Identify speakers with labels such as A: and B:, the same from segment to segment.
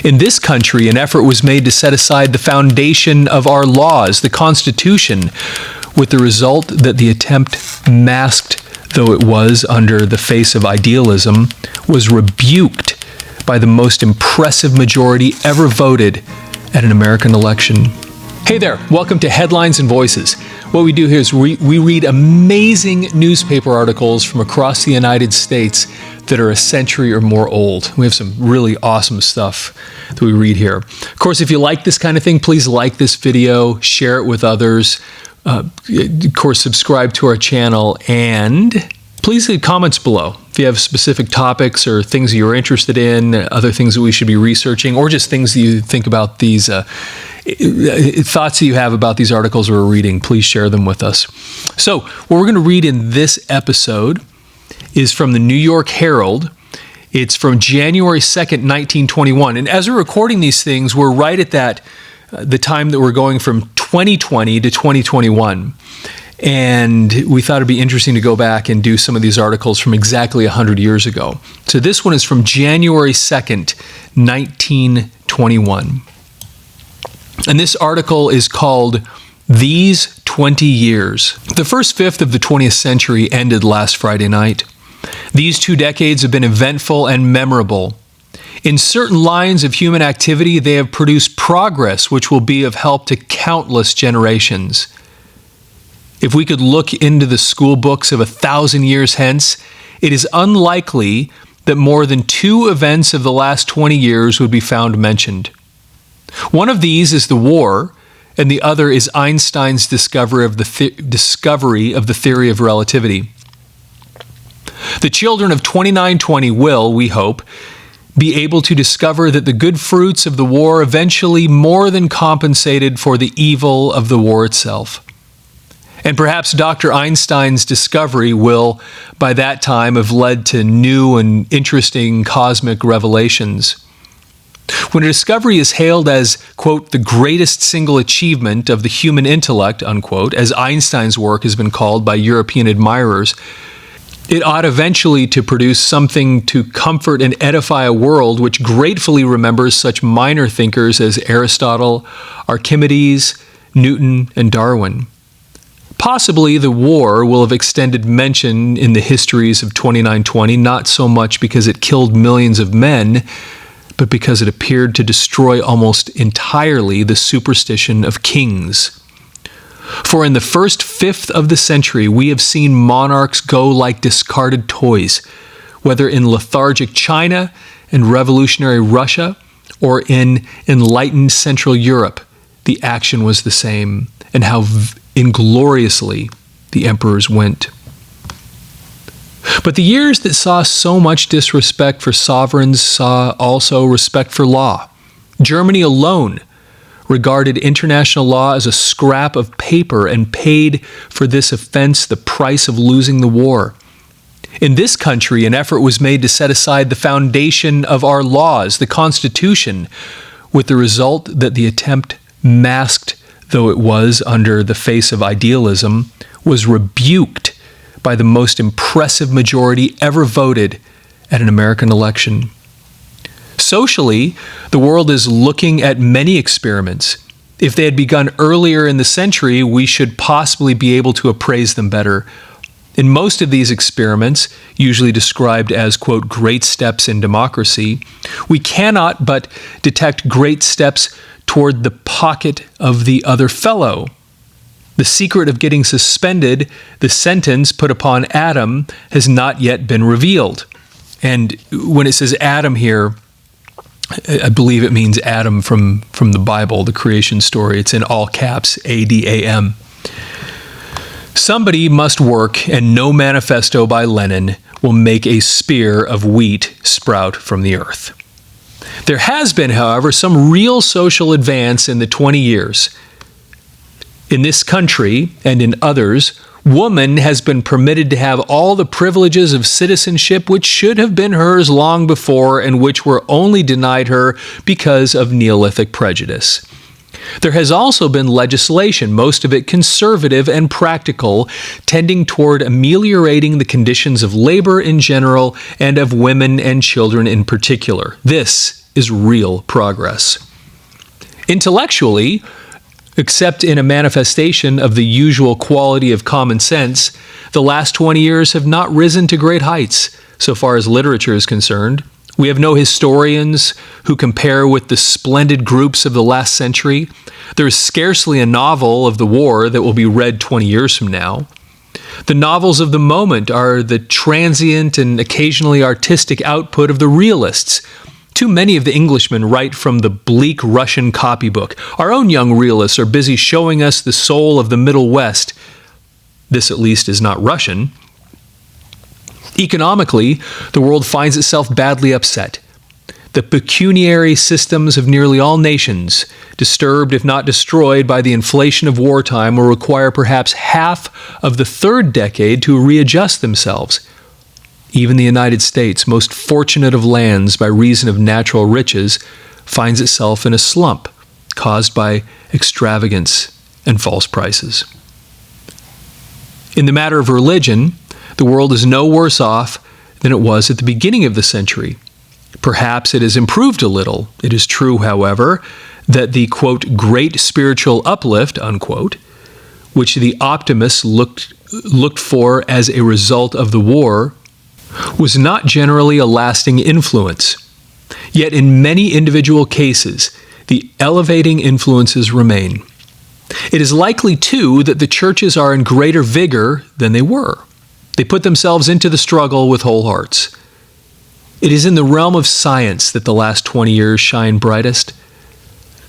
A: In this country, an effort was made to set aside the foundation of our laws, the Constitution, with the result that the attempt, masked though it was under the face of idealism, was rebuked by the most impressive majority ever voted at an American election. Hey there, welcome to Headlines and Voices. What we do here is we read amazing newspaper articles from across the United States that are a century or more old. We have some really awesome stuff that we read here. Of course, if you like this kind of thing, please like this video, share it with others. Of course, subscribe to our channel, and please leave comments below if you have specific topics or things that you're interested in, other things that we should be researching, or just things that you think about these, thoughts that you have about these articles we're reading. Please share them with us. So what we're going to read in this episode is from the New York Herald. It's from January 2nd, 1921. And as we're recording these things, we're right at the time that we're going from 2020 to 2021. And we thought it'd be interesting to go back and do some of these articles from exactly 100 years ago. So this one is from January 2nd, 1921. And this article is called These 20 Years. The first fifth of the 20th century ended last Friday night. These 2 decades have been eventful and memorable. In certain lines of human activity, they have produced progress which will be of help to countless generations. If we could look into the school books of 1,000 years hence, it is unlikely that more than 2 events of the last 20 years would be found mentioned. One of these is the war, and the other is Einstein's discovery of the theory of relativity. The children of 2920 will, we hope, be able to discover that the good fruits of the war eventually more than compensated for the evil of the war itself. And perhaps Dr. Einstein's discovery will, by that time, have led to new and interesting cosmic revelations. When a discovery is hailed as, quote, the greatest single achievement of the human intellect, unquote, as Einstein's work has been called by European admirers, it ought eventually to produce something to comfort and edify a world which gratefully remembers such minor thinkers as Aristotle, Archimedes, Newton, and Darwin. Possibly the war will have extended mention in the histories of 2920, not so much because it killed millions of men, but because it appeared to destroy almost entirely the superstition of kings. For in the first fifth of the century, we have seen monarchs go like discarded toys, whether in lethargic China and revolutionary Russia or in enlightened Central Europe. The action was the same, and how ingloriously the emperors went. But the years that saw so much disrespect for sovereigns saw also respect for law. Germany alone regarded international law as a scrap of paper and paid for this offense the price of losing the war. In this country, an effort was made to set aside the foundation of our laws, the Constitution, with the result that the attempt, masked though it was under the face of idealism, was rebuked by the most impressive majority ever voted at an American election. Socially, the world is looking at many experiments. If they had begun earlier in the century, we should possibly be able to appraise them better. In most of these experiments, usually described as, quote, great steps in democracy, we cannot but detect great steps toward the pocket of the other fellow. The secret of getting suspended, the sentence put upon Adam, has not yet been revealed. And when it says Adam here, I believe it means Adam from the Bible, the creation story. It's in all caps, A-D-A-M. Somebody must work, and no manifesto by Lenin will make a spear of wheat sprout from the earth. There has been, however, some real social advance in the 20 years. In this country and in others, woman has been permitted to have all the privileges of citizenship which should have been hers long before and which were only denied her because of Neolithic prejudice. There has also been legislation, most of it conservative and practical, tending toward ameliorating the conditions of labor in general and of women and children in particular. This is real progress. Intellectually, except in a manifestation of the usual quality of common sense, the last 20 years have not risen to great heights so far as literature is concerned. We have no historians who compare with the splendid groups of the last century. There is scarcely a novel of the war that will be read 20 years from now. The novels of the moment are the transient and occasionally artistic output of the realists. Too many of the Englishmen write from the bleak Russian copybook. Our own young realists are busy showing us the soul of the Middle West. This, at least, is not Russian. Economically, the world finds itself badly upset. The pecuniary systems of nearly all nations, disturbed if not destroyed by the inflation of wartime, will require perhaps half of the third decade to readjust themselves. Even the United States, most fortunate of lands by reason of natural riches, finds itself in a slump caused by extravagance and false prices. In the matter of religion, the world is no worse off than it was at the beginning of the century. Perhaps it has improved a little. It is true, however, that the, quote, great spiritual uplift, unquote, which the optimists looked for as a result of the war, was not generally a lasting influence. Yet in many individual cases, the elevating influences remain. It is likely, too, that the churches are in greater vigor than they were. They put themselves into the struggle with whole hearts. It is in the realm of science that the last 20 years shine brightest.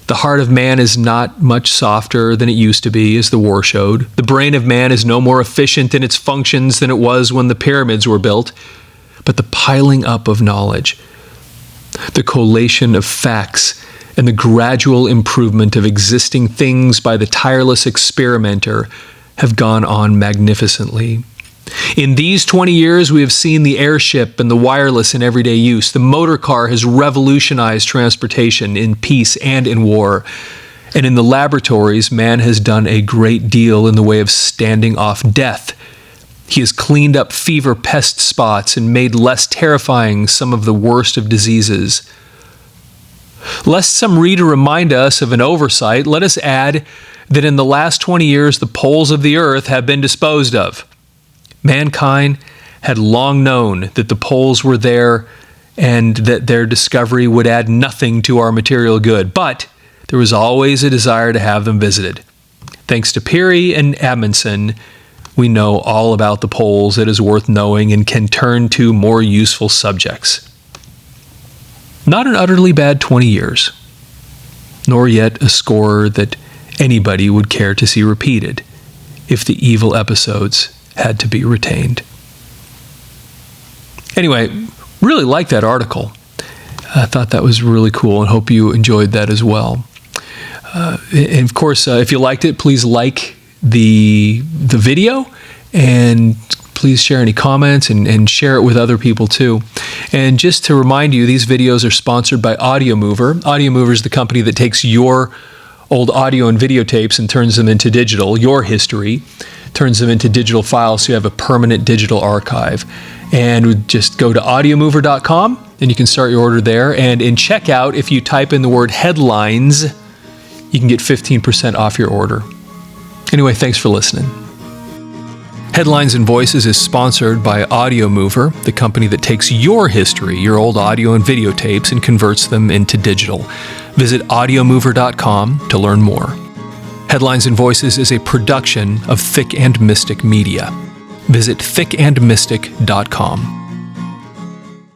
A: The heart of man is not much softer than it used to be, as the war showed. The brain of man is no more efficient in its functions than it was when the pyramids were built. But the piling up of knowledge, the collation of facts, and the gradual improvement of existing things by the tireless experimenter have gone on magnificently. In these 20 years, we have seen the airship and the wireless in everyday use. The motor car has revolutionized transportation in peace and in war. And in the laboratories, man has done a great deal in the way of standing off death. He has cleaned up fever pest spots and made less terrifying some of the worst of diseases. Lest some reader remind us of an oversight, let us add that in the last 20 years, the poles of the earth have been disposed of. Mankind had long known that the poles were there and that their discovery would add nothing to our material good, but there was always a desire to have them visited. Thanks to Peary and Amundsen, we know all about the poles that is worth knowing and can turn to more useful subjects. Not an utterly bad 20 years, nor yet a score that anybody would care to see repeated if the evil episodes had to be retained. Anyway, really liked that article. I thought that was really cool and hope you enjoyed that as well. And of course, if you liked it, please like the video and please share any comments and share it with other people too. And just to remind you, these videos are sponsored by Audio Mover. Audio Mover is the company that takes your old audio and videotapes and turns them into digital, your history, turns them into digital files so you have a permanent digital archive. And just go to audiomover.com and you can start your order there. And in checkout, if you type in the word headlines, you can get 15% off your order. Anyway, thanks for listening. Headlines and Voices is sponsored by Audio Mover, the company that takes your history, your old audio and videotapes, and converts them into digital. Visit audiomover.com to learn more. Headlines and Voices is a production of Thick and Mystic Media. Visit thickandmystic.com.